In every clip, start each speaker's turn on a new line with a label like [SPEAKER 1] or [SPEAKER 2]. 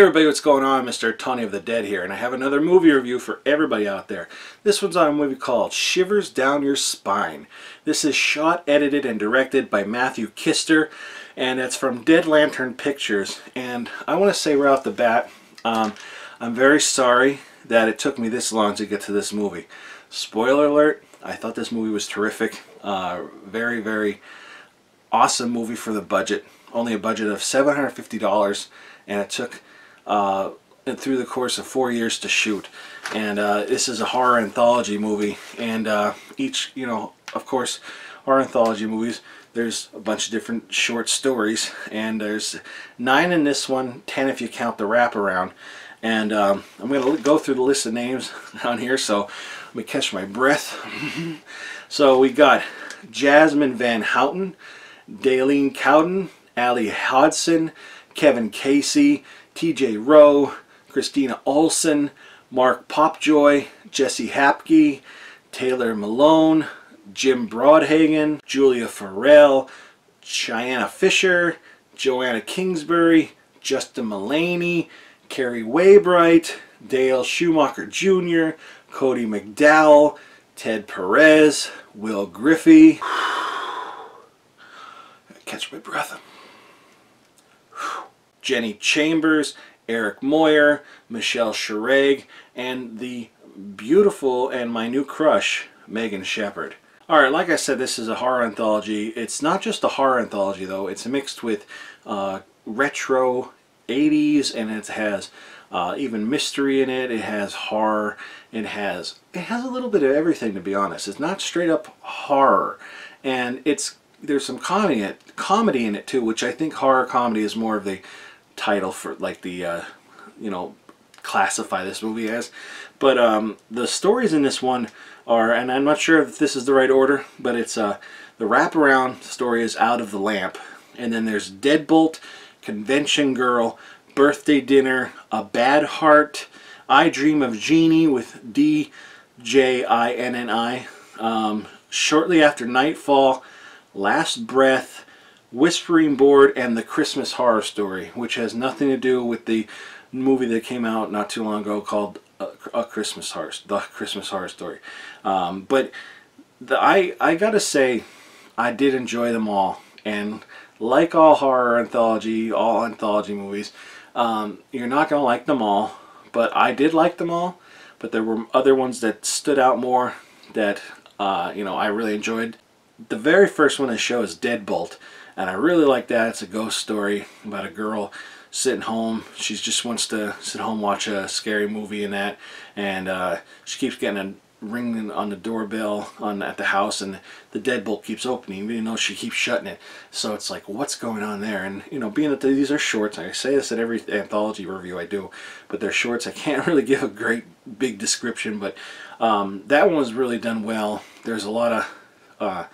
[SPEAKER 1] everybody, what's going on? Mr. Tony of the Dead here, and I have another movie review for everybody out there. This one's on a movie called Shivers Down Your Spine. This is shot, edited, and directed by Matthew Kister, and it's from Dead Lantern Pictures. And I want to say right off the bat, I'm very sorry that it took me this long to get to this movie. Spoiler alert, I thought this movie was terrific. Very, very awesome movie for the budget. Only a budget of $750, and it took through the course of 4 years to shoot. And this is a horror anthology movie, and each, of course, horror anthology movies, there's a bunch of different short stories, and there's 9 in this one, 10 if you count the wraparound. And I'm going to go through the list of names on here, so let me catch my breath. So we got Jasmine Van Houten, Daleen Cowden, Ali Hodson, Kevin Casey, TJ Rowe, Christina Olsen, Mark Popjoy, Jesse Hapke, Taylor Malone, Jim Broadhagen, Julia Farrell, Cheyenne Fisher, Joanna Kingsbury, Justin Mullaney, Carrie Waybright, Dale Schumacher Jr., Cody McDowell, Ted Perez, Will Griffey. Catch my breath. Jenny Chambers, Eric Moyer, Michelle Schrage, and the beautiful and my new crush, Megan Shepherd. Alright, like I said, this is a horror anthology. It's not just a horror anthology though, it's mixed with retro 80s, and it has even mystery in it. It has horror. It has a little bit of everything, to be honest. It's not straight up horror, and there's some comedy in it too, which I think horror comedy is more of the title for, like, the classify this movie as. But the stories in this one are, and I'm not sure if this is the right order, but it's the wraparound story is Out of the Lamp, and then there's Deadbolt, Convention Girl, Birthday Dinner, A Bad Heart, I Dream of Jeannie with D-J-I-N-N-I, Shortly After Nightfall, Last Breath, Whispering Board, and The Christmas Horror Story, which has nothing to do with the movie that came out not too long ago called The Christmas Horror Story. But I gotta say, I did enjoy them all, and like all horror anthology, all anthology movies, you're not gonna like them all, but I did like them all. But there were other ones that stood out more that I really enjoyed. The very first one I show is Deadbolt, and I really like that. It's a ghost story about a girl sitting home. She just wants to sit home, watch a scary movie and that, and she keeps getting a ringing on the doorbell at the house, and the deadbolt keeps opening even though she keeps shutting it. So it's like, what's going on there? And being that these are shorts, I say this at every anthology review I do, but they're shorts, I can't really give a great big description. But that one was really done well. There's a lot of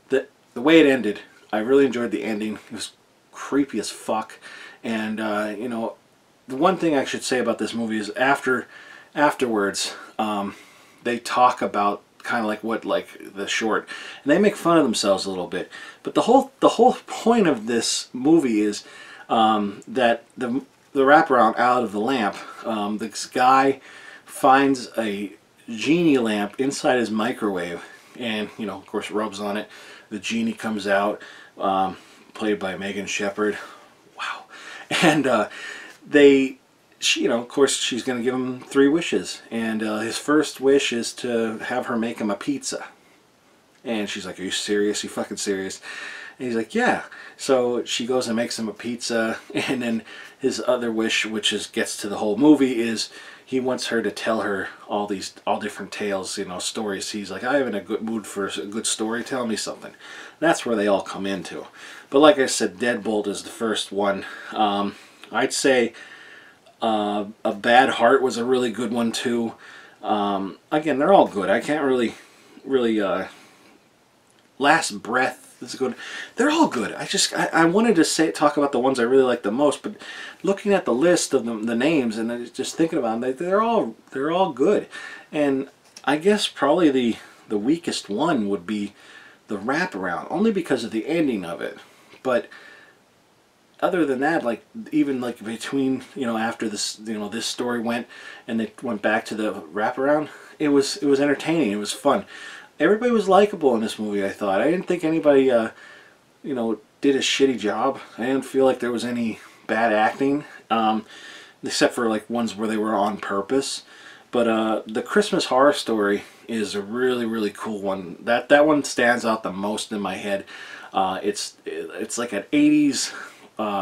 [SPEAKER 1] the way it ended, I really enjoyed the ending. It was creepy as fuck. And the one thing I should say about this movie is afterwards, they talk about kind of like the short, and they make fun of themselves a little bit. But the whole point of this movie is that the wraparound Out of the Lamp, this guy finds a genie lamp inside his microwave, and of course rubs on it. The genie comes out, played by Megan Shepherd. Wow. And of course, she's going to give him 3 wishes. And his first wish is to have her make him a pizza. And she's like, "Are you serious? Are you fucking serious?" And he's like, "Yeah." So she goes and makes him a pizza. And then his other wish, which gets to the whole movie, is he wants her to tell her all different tales, stories. He's like, "I'm in a good mood for a good story. Tell me something." That's where they all come into. But like I said, Deadbolt is the first one. I'd say A Bad Heart was a really good one too. Again, they're all good. I can't really Last Breath is good. They're all good. I wanted to talk about the ones I really like the most, but looking at the list of the names and just thinking about them, they're all good. And I guess probably the weakest one would be the wraparound, only because of the ending of it. But other than that, like even like between, you know, after this, you know, this story went and they went back to the wraparound, it was entertaining. It was fun. Everybody was likable in this movie. I thought. I didn't think anybody you know, did a shitty job. I didn't feel like there was any bad acting, except for like ones where they were on purpose. But the Christmas Horror Story is a really cool one. That one stands out the most in my head. It's like an 80s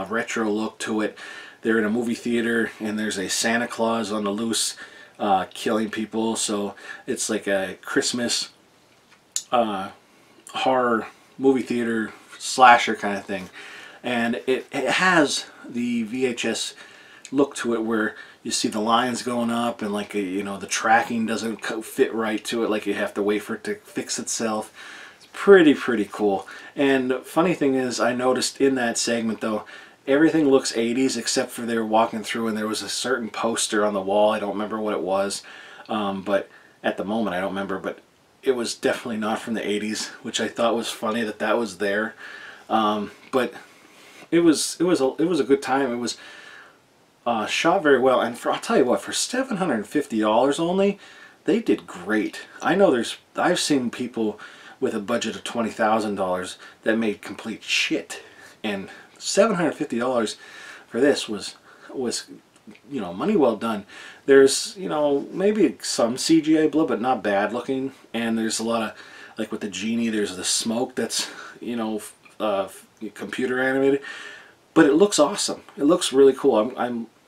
[SPEAKER 1] retro look to it. They're in a movie theater and there's a Santa Claus on the loose killing people. So it's like a Christmas horror movie theater slasher kind of thing. And it has the VHS look to it where you see the lines going up and like you know, the tracking doesn't fit right to it, like you have to wait for it to fix itself. It's pretty cool. And funny thing is, I noticed in that segment though, everything looks 80s except for they were walking through and there was a certain poster on the wall. I don't remember what it was, but at the moment I don't remember, but it was definitely not from the 80s, which I thought was funny that was there. But it was a good time. It was shot very well, and I'll tell you what, for $750 only, they did great. I know I've seen people with a budget of $20,000 that made complete shit, and $750 for this was you know, money well done. There's, you know, maybe some CGI blood, but not bad looking, and there's a lot of, like with the genie, there's the smoke that's, you know, computer animated, but it looks awesome. It looks really cool.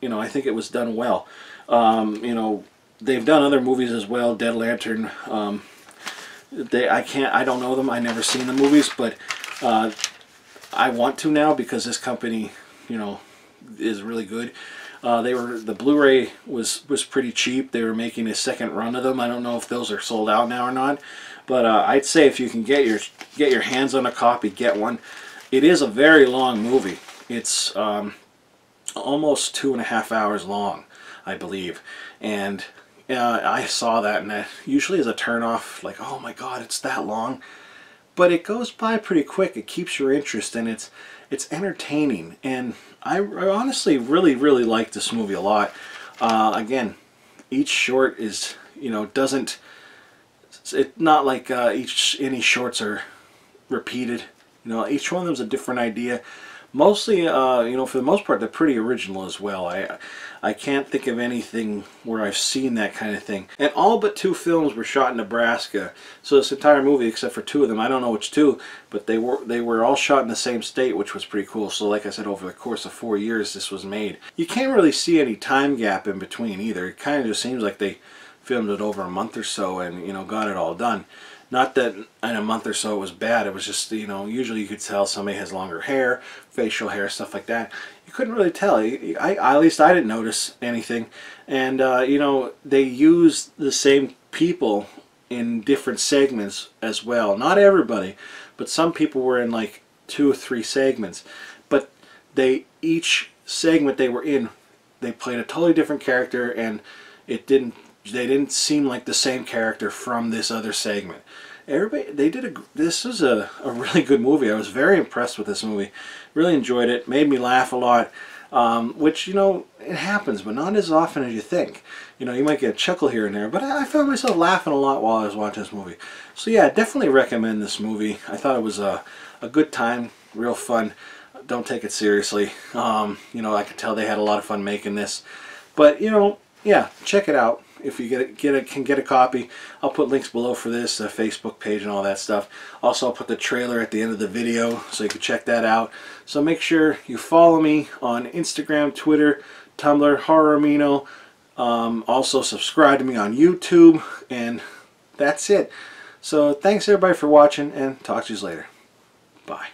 [SPEAKER 1] You know, I think it was done well. You know, they've done other movies as well. Dead Lantern. I don't know them. I never seen the movies, but I want to now because this company, you know, is really good. The Blu-ray was pretty cheap. They were making a second run of them. I don't know if those are sold out now or not, but I'd say if you can get your hands on a copy, get one. It is a very long movie. It's almost 2.5 hours long, I believe, and I saw that, and that usually is a turn-off, like, oh my god, it's that long. But it goes by pretty quick. It keeps your interest, and it's entertaining, and I honestly really like this movie a lot. Again, each short is, you know, it's not like any shorts are repeated. You know, each one of them is a different idea. Mostly, you know, for the most part, they're pretty original as well. I can't think of anything where I've seen that kind of thing. And all but 2 films were shot in Nebraska. So this entire movie, except for 2 of them, I don't know which 2, but they were all shot in the same state, which was pretty cool. So like I said, over the course of 4 years, this was made. You can't really see any time gap in between either. It kind of just seems like they filmed it over a month or so and, you know, got it all done. Not that in a month or so it was bad. It was just, you know, usually you could tell somebody has longer hair, facial hair, stuff like that. You couldn't really tell. At least I didn't notice anything. And, you know, they used the same people in different segments as well. Not everybody, but some people were in like 2 or 3 segments. But each segment they were in, they played a totally different character, and they didn't seem like the same character from this other segment. This was a really good movie. I was very impressed with this movie. Really enjoyed it. Made me laugh a lot, which, you know, it happens, but not as often as you think. You know, you might get a chuckle here and there, but I found myself laughing a lot while I was watching this movie. So yeah, definitely recommend this movie. I thought it was a good time, real fun. Don't take it seriously. You know, I could tell they had a lot of fun making this. But, you know, yeah, check it out. If you can get a copy, I'll put links below for this, Facebook page and all that stuff. Also, I'll put the trailer at the end of the video so you can check that out. So make sure you follow me on Instagram, Twitter, Tumblr, AMNIO. Also subscribe to me on YouTube, and that's it. So thanks everybody for watching, and talk to you later. Bye.